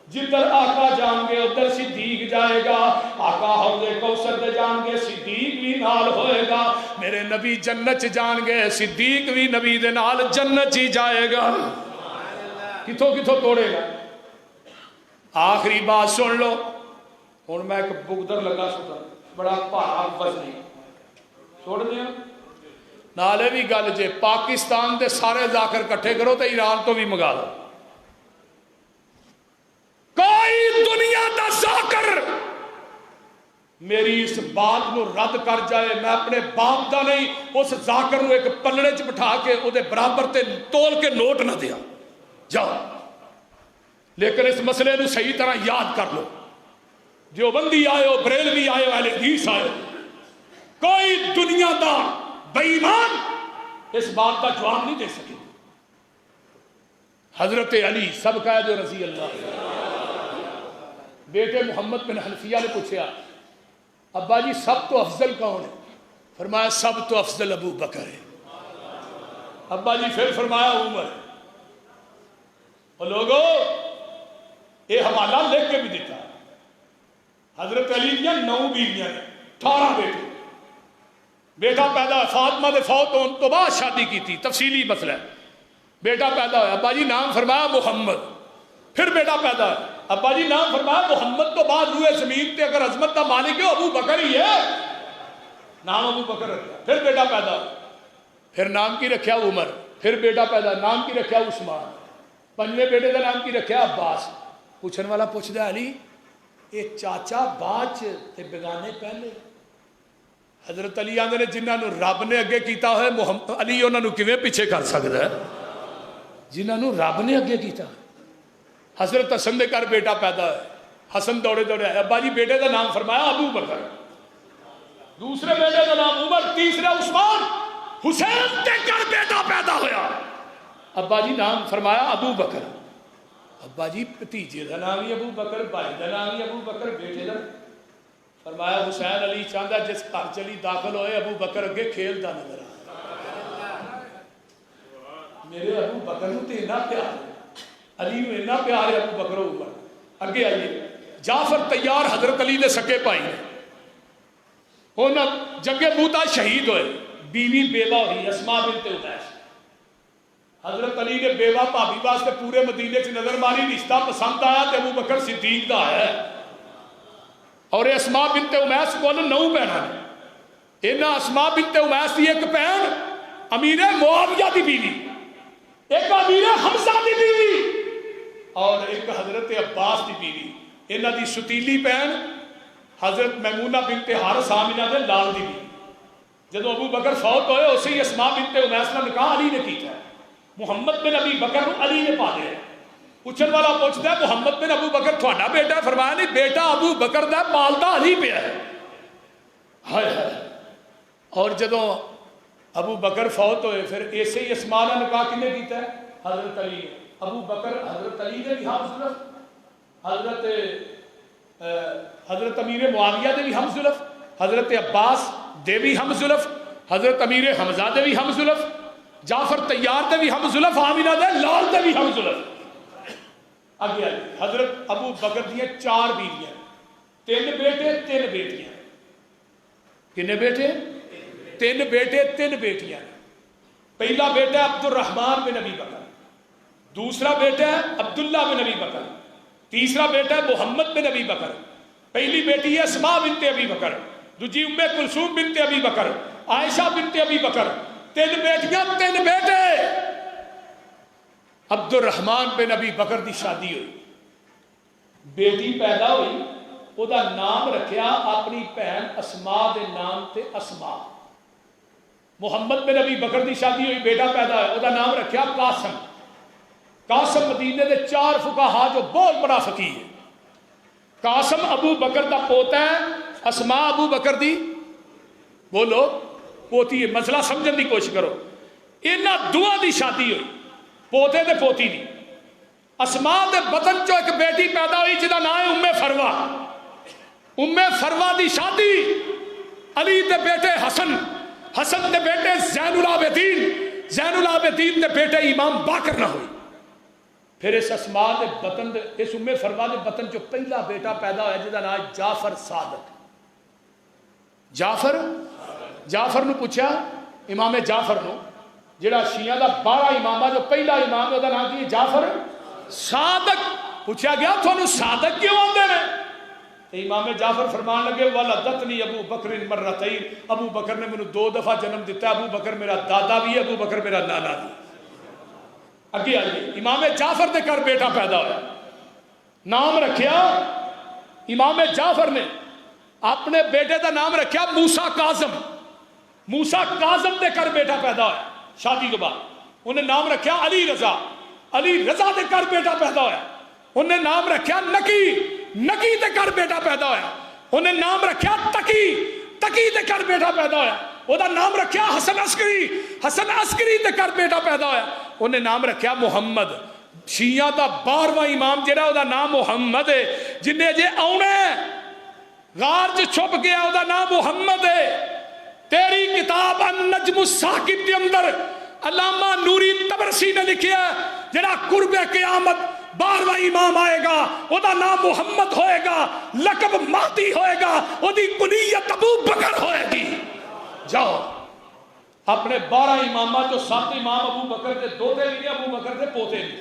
جدھر آقا جان گے ادھر صدیق جائے گا، آقا حوض کوثر دے جان گے صدیق بھی نال ہوئے گا، میرے نبی جنت جان گے صدیق بھی نبی دے نال جنت ہی جائے گا، کتھوں کتھوں توڑے گا۔ آخری بات سن لو، ہوں میں ایک بگدر لگا سکتا بڑا بھارا وزنی چھوڑ دیا نالے بھی گل جے پاکستان دے سارے ذاکر کٹھے کرو تو ایران تو بھی منگا دو، کوئی دنیا دا ذاکر میری اس بات نو رد کر جائے میں اپنے باپ دا نہیں اس ذاکر نو ایک پلڑے چ بٹھا کے او دے برابر تے تول کے نوٹ نہ دیا جاؤ، لیکن اس مسئلے نو صحیح طرح یاد کر لو، دیوبندی آئے ہو، بریلوی آئے ہو، اہل حدیث آئے ہو، کوئی دنیا دا بے ایمان اس بات کا جواب نہیں دے سکے۔ حضرت علی سب کا جو رضی اللہ، بیٹے محمد بن حنفیہ نے پوچھا ابا جی سب تو افضل کون ہے؟ فرمایا سب تو افضل ابو بکر ہے۔ ابا جی پھر فرمایا عمر، اور لوگوں یہ حوالہ لکھ کے بھی دیتا ہے، حضرت علی کیا 9 بیویاں نے 18 بیٹے، بیٹا پیدا ہے فاطمہ دے فوت ہونے تو بعد شادی کی تھی، تفصیلی مسئلہ ہے، بیٹا پیدا ہوا، ابا جی نام فرمایا محمد، پھر بیٹا پیدا ہے، ابا جی نام فرمایا محمد تو بعد ہوئے زمین تے اگر عظمت دا مالک ہے ابو بکر ہی ہے، نام ابو بکر رکھا، پھر بیٹا پیدا، پھر نام کی رکھیا عمر، پھر بیٹا پیدا نام کی رکھیا عثمان، 5ویں بیٹے کا نام کی رکھیا عباس۔ پوچھنے والا پوچھتا ہے علی یہ چاچا بعد تے بیگانے پہلے؟ حضرت علی آندے نے جنہاں نو رب نے اگے کیتا ہوئے محمد علی انہاں نو کیویں پیچھے کر سکتا ہے؟ جنہاں نو رب نے اگے کیتا، حضرت حسن دے گھر بیٹا پیدا ہے، حسن دوڑے دوڑے آئے، ابا جی بیٹے کا نام فرمایا ابو بکر، دوسرے بیٹے کا نام عمر، تیسرا عثمان، حسین تے کر بیٹا پیدا ہویا، ابا جی نام فرمایا ابو بکر، ابا جی بھتیجے کا نام ہی ابو بکر، بھائی کا نام ہی ابو بکر، بیٹے کا فرمایا حسین علی چاہتا جس گھر چلی داخل ہوئے ابو بکر اگے کھیلتا نظر آ، میرے ابو بکر نو تے اتنا پیار ہے، علی نو اتنا پیار ہے ابو بکر عمر۔ اگے آئیے، جعفر طیار حضرت علی دے سکے بھائی نے، انہاں جنگ موتا شہید ہوئے، بیوی بیوہ ہوئی اسماء بنت امیس، حضرت علی نے بیوہ بھابی واسطے پورے مدینے سے نظر ماری، رشتہ پسند آیا تو ابو بکر صدیق دا ہے، اور اسماء بنت امیس کول 9 بہناں نے، انہاں اسماء بنت امیس دی ایک بہن امیر معاویہ دی بیوی، ایک امیر حمزہ دی بیوی، اور ایک حضرت عباس دی بیوی، انہاں دی ستیلی بہن حضرت میمونہ بنت حارث آمنہ دے لال دی بیوی۔ جدو ابو بکر فوت ہوئے اسی ہی اسماء بنت امیس کا نکاح علی نے کیتا ہے، محمد بن ابی بکر علی نے پا دیا۔ پوچھن والا پوچھتا ہے محمد بن ابو بکر تھوڑا بیٹا ہے؟ فرمایا نہیں، بیٹا ابو بکر دا پالدا علی پہ ہے۔ ہائے ہائے، اور جدو ابو بکر فوت ہوئے پھر ایسے ہی اسماء کا نکاح کنے کیتا ہے؟ حضرت علی نے۔ ابو بکر حضرت علی نے بھی ہم زلف، حضرت امیر معاویہ دے بھی ہم زلف، حضرت عباس دے بھی ہم زلف، حضرت امیر حمزہ دے بھی ہم زلف، جعفر طیار دے بھی ہم زلف، آمینہ دے لال دے بھی ہم زلف۔ آگے آئیے، حضرت ابو بکر دیئے 4 بیویاں، 3 بیٹے 3 بیٹیاں۔ کنے بیٹے؟ 3 بیٹے 3 بیٹیاں۔ پہلا بیٹا ہے عبد الرحمن بن ابی بکر، دوسرا بیٹا ہے عبداللہ بن ابی بکر، تیسرا بیٹا ہے محمد بن ابی بکر، پہلی بیٹی ہے اسماء بنت ابی بکر، دوسری ام کلثوم بنت ابی بکر، عائشہ بنت ابی بکر، 3 بیٹیاں 3 بیٹے۔ عبد الرحمن بن ابی بکر دی شادی ہوئی، بیٹی پیدا ہوئی، او دا نام رکھیا اپنی بہن اسماء دے نام تے اسماء۔ محمد بن ابی بکر دی شادی ہوئی، بیٹا پیدا ہویا، او دا نام رکھیا قاسم۔ قاسم مدینے دے 4 فقہا جو بہت بڑا فقیہ ہے۔ قاسم ابو بکر دا پوتا ہے، اسماء ابو بکر دی بولو پوتی ہے۔ مسئلہ سمجھن دی کوشش کرو، انہاں دوہاں دی شادی ہوئی، پوتے دے پوتی دی۔ اسماء دے بطن چو ایک بیٹی پیدا ہوئی جدا نام ہے ام فروہ۔ ام فروہ دی شادی علی دے بیٹے حسن، حسن دے بیٹے زین العابدین، زین العابدین دے بیٹے امام باقر نہ ہوئی۔ پھر اس اسماء دے بطن دے، اس ام فروہ دے بطن چو پہلا بیٹا پیدا ہوا جدا نام جعفر صادق۔ جعفر نو پوچھا، امام جعفر نو جڑا شیعہ دا 12 امامہ جو پہلا امام ہے، نام کی جعفر صادق۔ پوچھا گیا تھانوں صادق کیوں آندے نے؟ تو امام جعفر فرمان لگے ولدتنی ابو بکر مرتین، ابو بکر نے مجھے 2 دفعہ جنم دیتا ہے، ابو بکر میرا دادا بھی ہے، ابو بکر میرا نانا بھی۔ اگے آئیے، امام جعفر دے کر بیٹا پیدا ہوا، نام رکھیا امام جعفر نے اپنے بیٹے دا نام رکھیا موسیٰ کاظم۔ موسیٰ کاظم دے کر بیٹا پیدا ہوا شادی کے بعد، انہیں نام رکھیا علی رضا۔ علی رضا دے کر بیٹا پیدا ہوا، انہیں نام رکھیا نکی۔ نکی دے کر بیٹا پیدا ہوا، انہیں نام رکھیا تقی۔ تقی دے کر بیٹا پیدا ہوا، وہ دا نام رکھیا حسن عسکری۔ حسن عسکری دے کر بیٹا پیدا ہوا، انہیں نام رکھیا محمد۔ شیعہ دا 12واں امام جڑا وہ دا نام محمد ہے، جنہیں جے آنے غار جو چھپ گیا وہ دا نام محمد ہے۔ تیری کتاب النجم الثاقب کے اندر علامہ نوری طبرسی نے لکھیا جڑا قرب قیامت 12واں امام آئے گا، وہ دا نام محمد ہوئے گا، لقب مہدی ہوئے گا، وہ دی کنیت ابو بکر ہوئے گی۔ جاؤ اپنے 12 امامہ جو 7 امام ابو بکر دے دوتے بھی ابو بکر دے پوتے بھی۔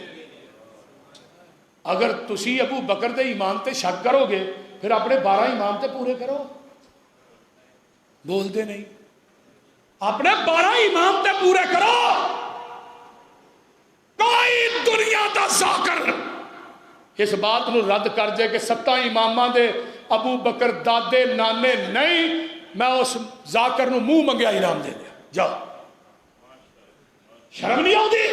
اگر تسی ابو بکر دے ایمان تے شک کرو گے پھر اپنے 12 امام تے پورے کرو، بول دے نہیں، اپنے 12 امام تے پورے کرو۔ کوئی دنیا دا ذاکر اس بات نو رد کر جائے کہ 7 امامہ دے ابو بکر دادے نانے نہیں، میں اس ذاکر نو منہ منگیا انعام دے دیا۔ جاؤ، شرم نہیں آؤ دی؟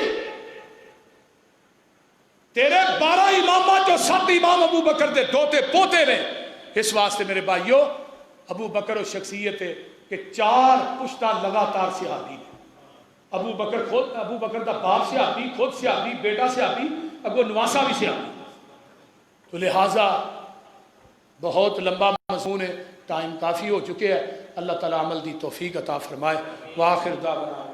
تیرے 12 امامہ جو جو 7 امام ابو بکر دے دوتے پوتے نے. اس واسطے میرے بھائیو ابو بکر و شخصیت ہے کہ 4 پشتہ لگاتار صحابی نے. ابو بکر دا باپ صحابی، خود صحابی، بیٹا صحابی، اگو نواسا بھی صحابی. تو لہٰذا بہت لمبا مضمون ہے، ٹائم کافی ہو چکے ہے. اللہ تعالیٰ عمل دی توفیق عطا فرمائے. وآخر دعوانا